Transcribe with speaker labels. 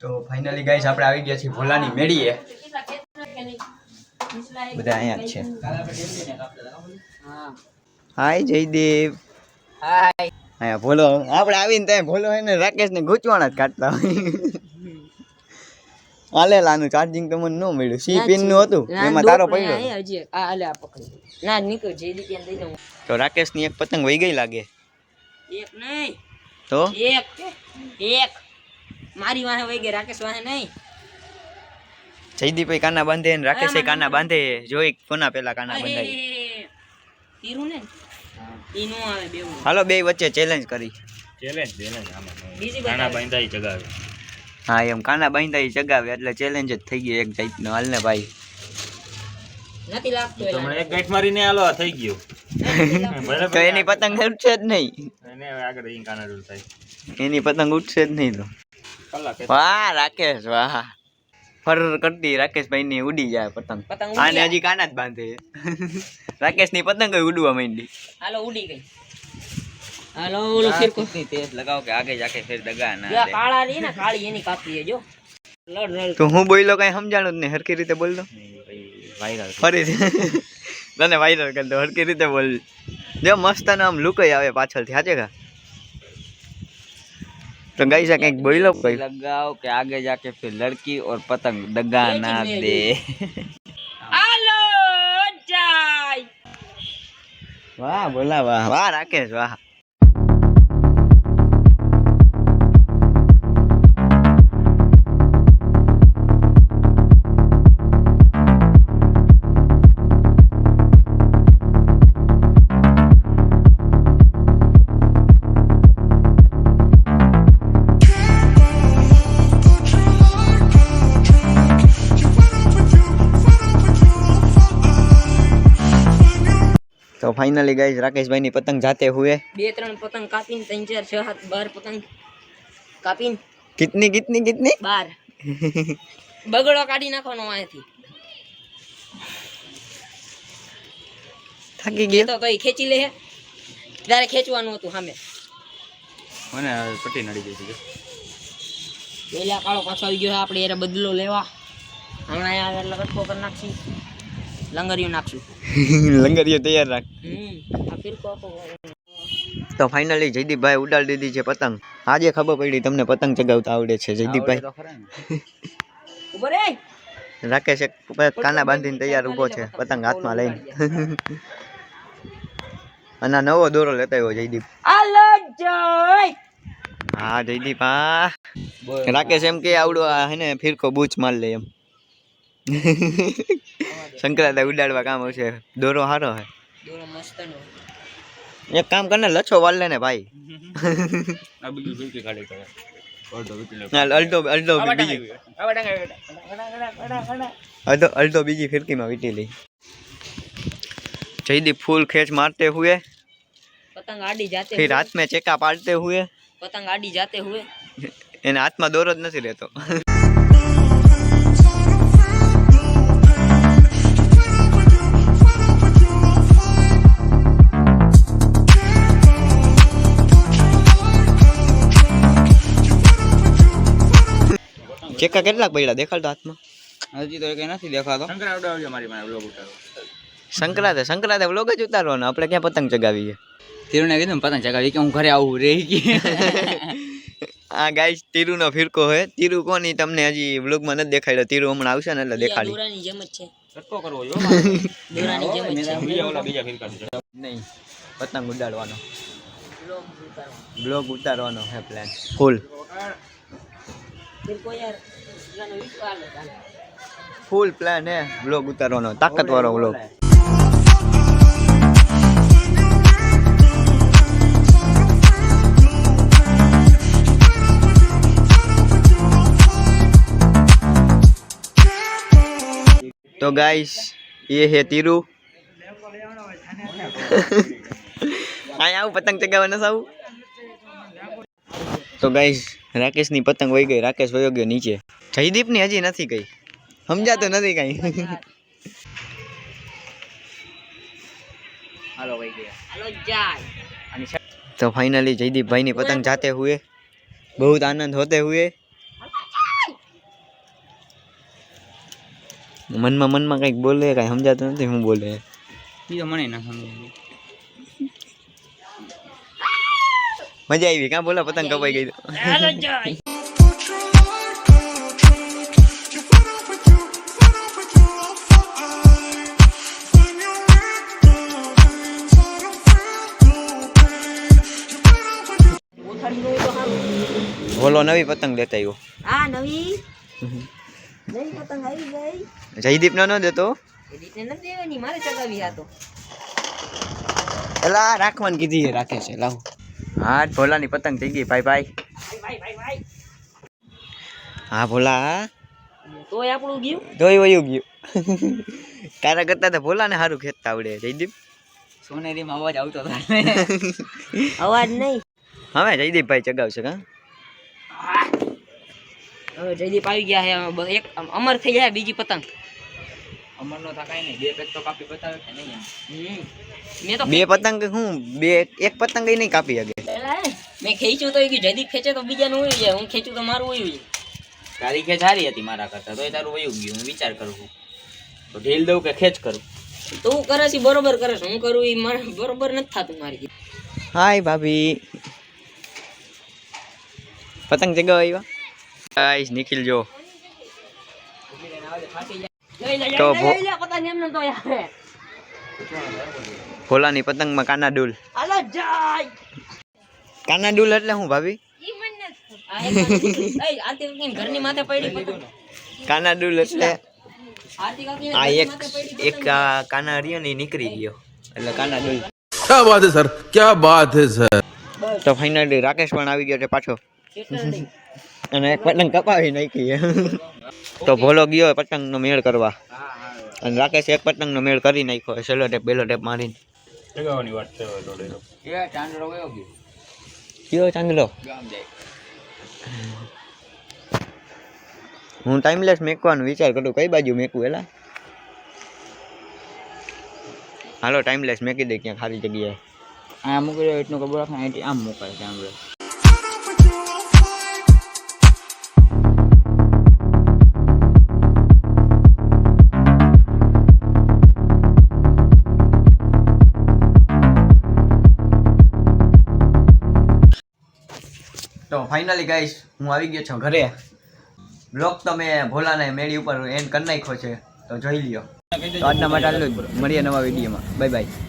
Speaker 1: તો finally guys આપણે આવી ગયા છીએ ભોલાની મેળીએ. બધા અહીંયા જ છે. હાય જયદેવ.
Speaker 2: હાય.
Speaker 1: અહીંયા ભોલો આપણે આવીને ત્યાં ભોલો એને રાકેશને ગૂંચવાણા જ કાઢતા હોય. આલેલાનું ચાર્જિંગ તો મને ન મળ્યું. સી પિન નું હતું એમાં તારો પડ્યો.
Speaker 2: હજી આલે આ પકડી. ના નીકળ જયદી કેમ દઈ દઉં.
Speaker 1: તો રાકેશની એક પતંગ વહી ગઈ લાગે.
Speaker 2: એક નહીં.
Speaker 1: તો
Speaker 2: એક મારી વાહે વહી ગઈ, રાકેશ વાહે નહીં.
Speaker 1: જયદીપ કાના બાંધે ને રાકેશે કાના બાંધે. જોઈ કોના પેલા કાના બંધાય.
Speaker 2: તીરું ને ઈ નો આવે બેવું.
Speaker 1: હાલો બે વચ્ચે ચેલેન્જ કરી.
Speaker 3: ચેલેન્જ આમાં
Speaker 2: બીજી
Speaker 3: કાના બાંધાઈ જગાવે.
Speaker 1: હા એમ કાના બાંધાઈ ચગાવે એટલે ચેલેન્જ જ થઈ ગઈ એક જાતનો. હાલ ને ભાઈ
Speaker 2: નથી લાગતો
Speaker 3: તમને એક ગાંઠ મારીને હાલો થઈ ગયું.
Speaker 1: તો એની પતંગ ઉઠશે જ નહીં.
Speaker 3: એને આગળ ઈ કાના રૂલ થાય.
Speaker 1: એની પતંગ ઉઠશે જ નહીં. તો
Speaker 3: કલાક
Speaker 1: વાહ રાકેશ વાહ. ફર કરતી રાકેશભાઈ ની ઉડી જાય પતંગ. આને હજી કાના જ બાંધે. રાકેશ ની પતંગ ઉડવા માંડી.
Speaker 2: હાલો ઉડી ગઈ. હાલો ઓલો ફિરકો
Speaker 1: તેજ લગાવ કે આગે જાકે ફેર દગા ના
Speaker 2: યા કાળા રી ને કાળી એની કાપી જો. લડ લડ
Speaker 1: તો હું બોલ્યો કઈ સમજાણું જ નહીં. હરકી રીતે બોલતો
Speaker 3: વાયરલ
Speaker 1: ફરીથી તને વાયરલ કરતો. હરકી રીતે બોલ. જો મસ્ત નામ લુક આવે પાછળથી. સાચે કા तो गाइस कहीं बोलो कोई लगाओ कि आगे जाके फिर लड़की और पतंग दगा ना दे.
Speaker 2: હાલો જાય.
Speaker 1: वाह बोला वाह वाह राकेश वाह. तो फाइनली गाइस राकेश भाई ની પતંગ જાતે हुए.
Speaker 2: બે ત્રણ પતંગ કાપીને 3 4 6 7 12 પતંગ કાપીને.
Speaker 1: कितनी कितनी कितनी
Speaker 2: 12 બગડો કાઢી નાખવાનો અહીંથી.
Speaker 1: થાકી ગયો
Speaker 2: તો તોય ખેંચી લે. ત્યારે ખેંચવાનું હતું સામે.
Speaker 3: મને પટ્ટી નડી ગઈ છે.
Speaker 2: પેલા કાળો પાછો આવી ગયો. આપણે એરે બદલો લેવા હમણાં આ એટલે કટકો કરી નાખશું. લંગરિયું નાખશું.
Speaker 1: લંગરિયો તૈયાર રાખ.
Speaker 2: આ ફિરકો
Speaker 1: તો ફાઇનલી જયદીપભાઈ ઉડાડી દીધી છે પતંગ. આજે ખબર પડી તમને પતંગ ચગાવતા આવડે છે જયદીપભાઈ.
Speaker 2: ઉભો રે.
Speaker 1: રાકેશ એક કાના બાંધીને તૈયાર ઊભો છે પતંગ હાથમાં લઈને. અને આ નવો દોરો લેતા આવ્યો જયદીપ.
Speaker 2: હાલો જય.
Speaker 1: હા જયદીપ હા. રાકેશ એમ કે આવડો આ હે ને ફિરકો બૂચ માર લે એમ. સંક્રાંતિ ઉડાડવા કામ આવશે. દોરો સારો હે.
Speaker 2: દોરો મસ્ત નો.
Speaker 1: એક કામ કરને લચ્છો વાળ લે ને ભાઈ.
Speaker 3: આ બીજું ફિરકી કાઢી કરે.
Speaker 1: अल्टो बीजी फिरकी में वीटी ली. जयदीप फूल खींच मारते हुए
Speaker 2: पतंग आड़ी जाते
Speaker 1: फिर हाथ में चेका पाड़ते हुए
Speaker 2: पतंग आड़ी जाते हुए
Speaker 1: एने हाथ में दौरो ज नहीं रहतो. चेका કેટલા પડ્યા દેખાડ તો હાથમાં.
Speaker 3: હજી તો કઈ નથી દેખાતો. શંકરા ઉડાવજો મારી મને વ્લોગ ઉતારો.
Speaker 1: સંક્રાંતે વ્લોગ જ ઉતારવાનો. આપણે ક્યાં પતંગ ચગાવીએ.
Speaker 3: તીરુને કીધું પતંગ ચગાવી કે હું ઘરે આવું રહી ગઈ.
Speaker 1: આ ગાઈસ તીરુનો ફિરકો હે. તીરુ કોની તમને હજી વ્લોગ માં નથી દેખાડ્યો. તીરુ હમણાં આવશે ને એટલે દેખાડી.
Speaker 2: દોરાની જેમ જ છે.
Speaker 3: કટકો કરવો જો.
Speaker 2: દોરાની જેમ જ છે.
Speaker 3: બીજા ફિરકા
Speaker 1: નહીં પતંગ ઉડાડવાનો
Speaker 2: બ્લોગ ઉતારવાનો.
Speaker 1: બ્લોગ ઉતારવાનો હે પ્લાન ફૂલ.
Speaker 2: ફિરકો યાર જાનો વિશ્વાસ લે.
Speaker 1: ફૂલ પ્લાન હે બ્લોગ ઉતારવાનો. તાકાતવાળો બ્લોગ. तो गाइस ये है तीरू. आया हूँ पतंग चगावा न साहू. तो गाइस राकेश ની પતંગ વહી ગઈ. રાકેશ વયો ગયો નીચે. જયદીપ ની હજી નથી ગઈ. સમજાતો નથી કઈ.
Speaker 3: હાલો વહી ગયા.
Speaker 2: હાલો જાય.
Speaker 1: तो फाइनली जयदीप भाई ने पतंग जाते हुए बहुत आनंद होते हुए મનમાં કંઈક બોલે, કાંઈ સમજાતું નથી હું બોલે.
Speaker 3: એ તો મને ના સમજાય.
Speaker 1: મજા આવી કાં બોલા પતંગ કપાઈ ગઈ તો.
Speaker 2: હાલો જાય. ઉથાડી ગયું તો સારું.
Speaker 1: બોલો નવી પતંગ લેતા આવ્યો.
Speaker 2: આ નવી પતંગ આવી ગઈ.
Speaker 1: જયદીપ ન દેતો
Speaker 2: એ રીતે નથી દેવાની, મારે ચગાવી આ તો.
Speaker 1: એલા રાખવાની કીધી છે, રાખે છે લાવો. હા ભોલાની પતંગ થઈ ગઈ ભાઈ ભાઈ.
Speaker 2: ભાઈ
Speaker 1: હા ભોલા
Speaker 2: તોય આપણું ગયું.
Speaker 1: તોય વયું ગયું. તારા કરતા તો ભોલાને સારું ખેંચતા આવડે જયદીપ.
Speaker 3: સોનેરીમાં અવાજ આવતો હતો.
Speaker 2: અવાજ નહીં.
Speaker 1: હવે જયદીપભાઈ ચગાવશે કા.
Speaker 2: હવે જયદીપ આવી ગયા છે. એક અમર થઈ જાય બીજી પતંગ.
Speaker 3: અમરનો થાકાય નહીં, બે પેજ તો કાપી બતાવે કે નહીં.
Speaker 2: મેં તો
Speaker 1: બે પતંગ હું એક પતંગ નહીં કાપી શકે.
Speaker 2: મેં ખેંચ્યું તો એ ગયું. જયદીપ ખેંચે તો બીજાનું હોય જાય, હું ખેંચું તો મારું હોય જાય.
Speaker 3: તારી ખેંચ સારી હતી મારા કરતા, તોય તારું વયું ગયું. હું વિચાર કરું છું તો ઢીલ દઉં કે ખેંચ કરું.
Speaker 2: તું કરે છે બરોબર કરે છે, હું કરું એ મારે બરોબર નથી થતું મારી.
Speaker 1: હાય ભાભી પતંગ ચગાવ આવ્યા. ગાઈસ નિખિલ જો તો
Speaker 2: પતંગ એમને તો યાર
Speaker 1: ભોલાની પતંગમાં કાના ડૂલ.
Speaker 2: હાલો જાય.
Speaker 1: કાના ડૂલ એટલે હું ભાભી?
Speaker 2: આરતી કાકી ઘરની માથે પડી પતંગ.
Speaker 1: કાના ડૂલ એટલે
Speaker 2: આરતી કાકી
Speaker 1: આ એક કાના રહ્યો ને ઈ નીકળી ગયો એટલે કાના ડૂલ.
Speaker 4: क्या बात है सर, क्या बात है सर.
Speaker 1: તો ફાઇનલી રાકેશ પણ આવી ગયો છે પાછો અને એક પતંગ કપાવી નાખી. તો ભોલો ગયો પતંગનો મેળ કરવા અને રાકેશ એક પતંગનો મેળ કરી નાખ્યો સેલો ટેપ બેલો ટેપ મારીને.
Speaker 3: જગાવવાની વાત છે થોડી. એ ચાંદરો વયો ગયો.
Speaker 1: કયો ચાંદલો?
Speaker 3: ગામ જાય.
Speaker 1: હું ટાઈમલેસ મેકવાનો વિચાર કરું, કઈ બાજુ મેકું એલા. હાલો ટાઈમલેસ મેકી દે ક્યાંક સારી જગ્યાએ.
Speaker 3: આ મૂકી એટલું ખબર રાખે અહીંથી આમ મુકાય ચાંદરો.
Speaker 1: તો ફાઇનલી ગાઈસ હું આવી ગયો છું ઘરે. બ્લોગ તો મેં ભોલાને મેળી ઉપર એન્ડ કરી નાખ્યો છે, તો જોઈ લ્યો. તો આજના માટે આટલું જ. મળીએ નવા વિડીયોમાં. Bye bye.